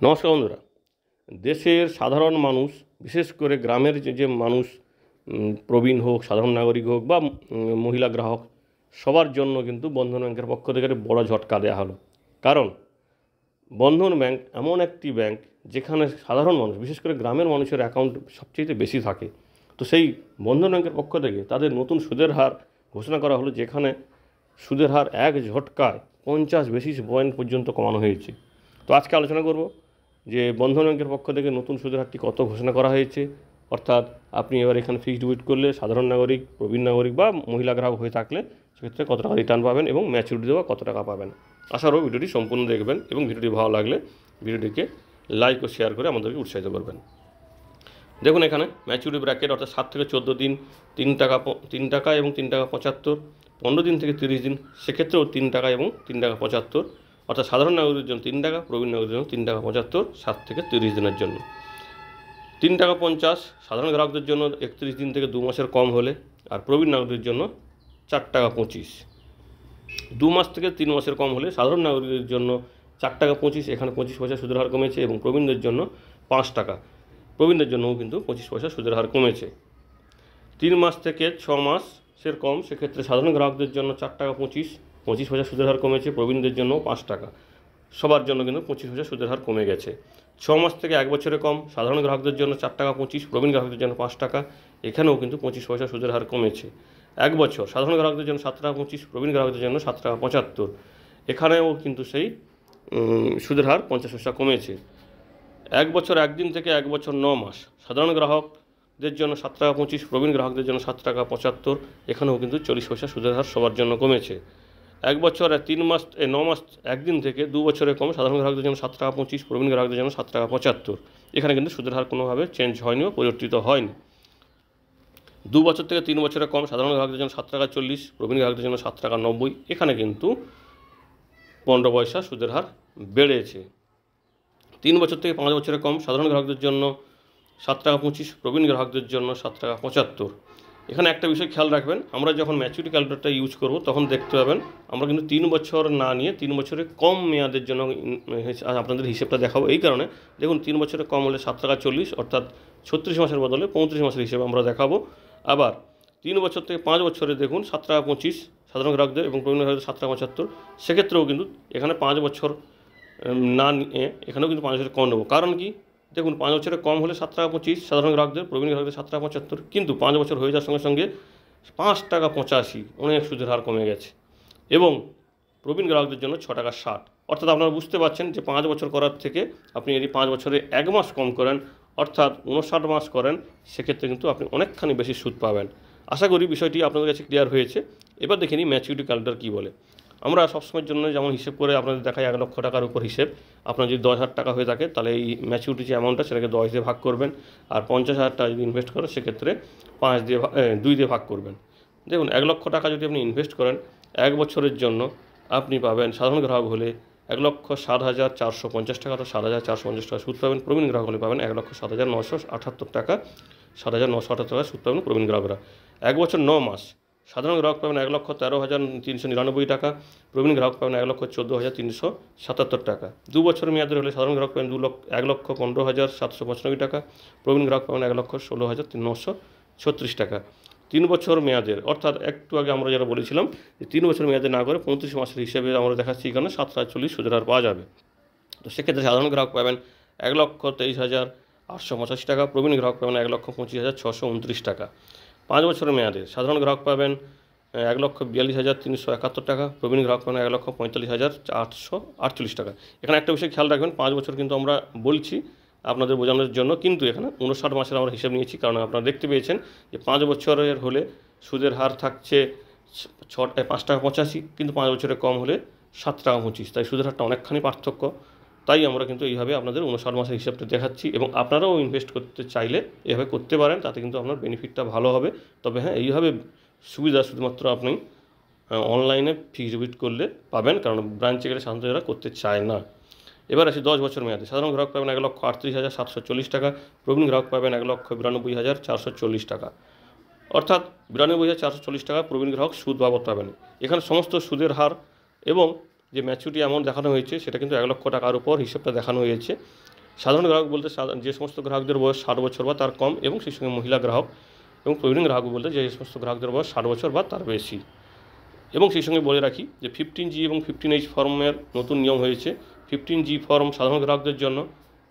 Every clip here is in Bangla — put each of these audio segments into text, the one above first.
নমস্কার বন্ধুরা। দেশের সাধারণ মানুষ, বিশেষ করে গ্রামের যে মানুষ, প্রবীণ হোক, সাধারণ নাগরিক হোক বা মহিলা গ্রাহক, সবার জন্য কিন্তু বন্ধন ব্যাংকের পক্ষ থেকে বড় ঝটকা দেওয়া হলো। কারণ বন্ধন ব্যাংক এমন একটি ব্যাংক যেখানে সাধারণ মানুষ, বিশেষ করে গ্রামের মানুষের অ্যাকাউন্ট সবচেয়ে বেশি থাকে। তো সেই বন্ধন ব্যাংকের পক্ষ থেকে তাদের নতুন সুদের হার ঘোষণা করা হলো, যেখানে সুদের হার এক ঝটকায় 50 বেসিস পয়েন্ট পর্যন্ত কমানো হয়েছে। তো আজকে আলোচনা করব যে বন্ধন ব্যাংকের পক্ষ থেকে নতুন সুদের হারটি কত ঘোষণা করা হয়েছে, অর্থাৎ আপনি এবার এখানে ফিক্সড ডিপোজিট করলে সাধারণ নাগরিক, প্রবীণ নাগরিক বা মহিলা গ্রাহক হয়ে থাকলে সেক্ষেত্রে কত টাকা রিটার্ন পাবেন এবং ম্যাচুরিটি দেওয়া কত টাকা পাবেন। আশা করব ভিডিওটি সম্পূর্ণ দেখবেন এবং ভিডিওটি ভালো লাগলে ভিডিওটিকে লাইক ও শেয়ার করে আমাদেরকে উৎসাহিত করবেন। দেখুন এখানে ম্যাচুরিটি ব্র্যাকেট অর্থাৎ 7 থেকে 14 দিন 3 টাকা এবং 3 টাকা 75, 15 দিন থেকে 30 দিন সেক্ষেত্রেও 3 টাকা এবং 3 টাকা 75, অর্থাৎ সাধারণ নাগরিকের জন্য 3 টাকা, প্রবীণ নাগরিকের জন্য 3 টাকা 75, 7 থেকে 30 দিনের জন্য 3 টাকা 50, সাধারণ গ্রাহকদের জন্য 31 দিন থেকে 2 মাসের কম হলে, আর প্রবীণ নাগরিকের জন্য 4 টাকা 25, 2 মাস থেকে 3 মাসের কম হলে সাধারণ নাগরিকের জন্য 4 টাকা 25, এখানে 25 পয়সা সুদের হার কমেছে, এবং প্রবীণদের জন্য 5 টাকা, প্রবীণদের জন্যও কিন্তু 25 পয়সা সুদের হার কমেছে। 3 মাস থেকে 6 মাসের কম সেক্ষেত্রে সাধারণ গ্রাহকদের জন্য 4 টাকা 25 পয়সা সুদের হার কমেছে, প্রবীণদের জন্য 5 টাকা, সবার জন্য কিন্তু 25 পয়সা সুদের হার কমে গেছে। 6 মাস থেকে 1 বছরের কম সাধারণ গ্রাহকদের জন্য 4 টাকা 25, প্রবীণ গ্রাহকদের জন্য 5 টাকা, এখানেও কিন্তু 25 পয়সা সুদের হার কমেছে। 1 বছর সাধারণ গ্রাহকদের জন্য 7 টাকা 25, প্রবীণ গ্রাহকদের জন্য 7 টাকা 75, এখানেও কিন্তু সেই সুদের হার 50 পয়সা কমেছে। 1 বছর 1 দিন থেকে 1 বছর 9 মাস সাধারণ গ্রাহকদের জন্য 7 টাকা 25, প্রবীণ গ্রাহকদের জন্য 7 টাকা 75, এখানেও কিন্তু 40 পয়সা সুদের হার সবার জন্য কমেছে। 1 বছর 3 মাস 9 মাস 1 দিন থেকে 2 বছরের কম সাধারণ গ্রাহকদের জন্য 7 টাকা 25, প্রবীণ গ্রাহকদের জন্য 7 টাকা 75, এখানে কিন্তু সুদের হার কোনোভাবে চেঞ্জ হয়নি বা পরিবর্তিত হয়নি। 2 বছর থেকে 3 বছরের কম সাধারণ গ্রাহকদের জন্য 7 টাকা 40, প্রবীণ গ্রাহকদের জন্য 7 টাকা 90, এখানে কিন্তু 15 পয়সা সুদের হার বেড়েছে। 3 বছর থেকে 5 বছরের কম সাধারণ গ্রাহকদের জন্য 7 টাকা 25, প্রবীণ গ্রাহকদের জন্য 7 টাকা 75, এখানে একটা বিষয় খেয়াল রাখবেন, আমরা যখন ম্যাচুরিটি ক্যালকুলেটরটা ইউজ করব তখন দেখতে পাবেন আমরা কিন্তু 3 বছর না নিয়ে 3 বছরের কম মেয়াদের জন্য আপনাদের হিসেবটা দেখাবো। এই কারণে দেখুন 3 বছরের কম হলে 7 টাকা 40, অর্থাৎ 36 মাসের বদলে 35 মাসের হিসেবে আমরা দেখাবো। আবার 3 বছর থেকে 5 বছরে দেখুন 7 টাকা 25 সাধারণ গ্রাহকদের এবং প্রবীণ গ্রাহকদের 7 টাকা 75, সেক্ষেত্রেও কিন্তু এখানে 5 বছর না নিয়ে এখানেও কিন্তু 5 বছরের কম নেব। কারণ কি, দেখুন 5 বছরের কম হলে 7 টাকা 25 সাধারণ গ্রাহকদের, প্রবীণ গ্রাহকদের 7 টাকা 75, কিন্তু 5 বছর হয়ে যাওয়ার সঙ্গে সঙ্গে 5 টাকা 85 অনেক সুদের হার কমে গেছে, এবং প্রবীণ গ্রাহকদের জন্য 6 টাকা 60, অর্থাৎ আপনারা বুঝতে পারছেন যে 5 বছর করার থেকে আপনি যদি 5 বছরে 1 মাস কম করেন, অর্থাৎ 59 মাস করেন, সেক্ষেত্রে কিন্তু আপনি অনেকখানি বেশি সুদ পাবেন। আশা করি বিষয়টি আপনাদের কাছে ক্লিয়ার হয়েছে। এবার দেখে নিই ম্যাচুরিটি ক্যালকুলেটর কী বলে। আমরা সবসময়ের জন্য যেমন হিসেব করে আপনাদের দেখাই 1 লক্ষ টাকার উপর হিসেব, আপনার যদি 10,000 টাকা হয়ে থাকে তাহলে এই ম্যাচুরিটি যে অ্যামাউন্টটা সেটাকে 10 দিয়ে ভাগ করবেন, আর 50,000 টাকা যদি ইনভেস্ট করেন সেক্ষেত্রে 2 দিয়ে ভাগ করবেন। দেখুন 1 লক্ষ টাকা যদি আপনি ইনভেস্ট করেন 1 বছরের জন্য, আপনি পাবেন সাধারণ গ্রাহক হলে 1,07,450 টাকা, তো 7,450 টাকা সুদ পাবেন। প্রবীণ গ্রাহক হলে পাবেন 1,07,978 টাকা, 7,978 টাকা সুদ পাবেন প্রবীণ গ্রাহকরা। 1 বছর 9 মাস সাধারণ গ্রাহক পাবেন 1,13,399 টাকা, প্রবীণ গ্রাহক পাবেন 1,14,377 টাকা। 2 বছর মেয়াদের হলে সাধারণ গ্রাহক পাবেন 1,15,795 টাকা, প্রবীণ গ্রাহক পাবেন 1,16,936 টাকা। 3 বছর মেয়াদের, অর্থাৎ একটু আগে আমরা যারা বলেছিলাম যে 3 বছর মেয়াদে না করে 35 মাসের হিসেবে আমরা দেখাচ্ছি এখানে 7 টাকা 40 সুদের হার পাওয়া যাবে। তো সেক্ষেত্রে সাধারণ গ্রাহক পাবেন 1,23,885 টাকা, প্রবীণ গ্রাহক পাবেন 1,25,629 টাকা। 5 বছরের মেয়াদে সাধারণ গ্রাহক পাবেন 1,42,371 টাকা, প্রবীণ গ্রাহক পাবেন 1,45,848 টাকা। এখানে একটা বিষয় খেয়াল রাখবেন, 5 বছর কিন্তু আমরা বলছি আপনাদের বোঝানোর জন্য, কিন্তু এখানে 59 মাসের আমরা হিসেব নিয়েছি, কারণ আপনারা দেখতে পেয়েছেন যে 5 বছরের হলে সুদের হার থাকছে 5 টাকা 85, কিন্তু 5 বছরের কম হলে 7 টাকা 25, তাই সুদের হারটা অনেকখানি পার্থক্য। তাই আমরা কিন্তু এইভাবে আপনাদের 59 মাসের হিসাবটা দেখাচ্ছি, এবং আপনারাও ইনভেস্ট করতে চাইলে এভাবে করতে পারেন, তাতে কিন্তু আপনার বেনিফিটটা ভালো হবে। তবে হ্যাঁ, এইভাবে সুবিধা শুধুমাত্র আপনি অনলাইনে ফিক্সড ডিপোজিট করলে পাবেন, কারণ ব্রাঞ্চে গেলে সাধারণত এরা করতে চায় না। এবার আসি 10 বছর মেয়াদে সাধারণ গ্রাহক পাবেন 1,38,740 টাকা, প্রবীণ গ্রাহক পাবেন 1,92,440 টাকা, অর্থাৎ 92,440 টাকা প্রবীণ গ্রাহক সুদ বাবদ পাবেন। এখানে সমস্ত সুদের হার এবং যে ম্যাচুরিটি অ্যামাউন্ট দেখানো হয়েছে সেটা কিন্তু 1 লক্ষ টাকার উপর হিসেবটা দেখানো হয়েছে। সাধারণ গ্রাহক বলতে যে সমস্ত গ্রাহকদের বয়স 60 বছর বা তার কম এবং সেই সঙ্গে মহিলা গ্রাহক, এবং প্রবীণ গ্রাহক বলতে যে সমস্ত গ্রাহকদের বয়স 60 বছর বা তার বেশি। এবং সেই সঙ্গে বলে রাখি যে 15G এবং 15H ফর্মের নতুন নিয়ম হয়েছে। 15G ফর্ম সাধারণ গ্রাহকদের জন্য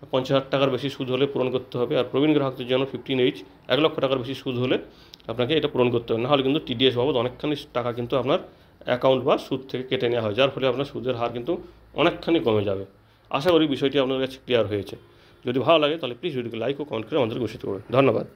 50,000 টাকার বেশি সুদ হলে পূরণ করতে হবে, আর প্রবীণ গ্রাহকদের জন্য 15H 1 লক্ষ টাকার বেশি সুদ হলে আপনাকে এটা পূরণ করতে হবে, নাহলে কিন্তু TDS বাবদ অনেকখানি টাকা কিন্তু আপনার অ্যাকাউন্ট বা সুদ থেকে কেটে নেওয়া হয়, যার ফলে আপনার সুদের হার কিন্তু অনেকখানি কমে যাবে। আশা করি বিষয়টি আপনাদের কাছে ক্লিয়ার হয়েছে। যদি ভালো লাগে তাহলে প্লিজ ভিডিওকে লাইক ও কমেন্ট করে আমাদের ঘোষিত করুন। ধন্যবাদ।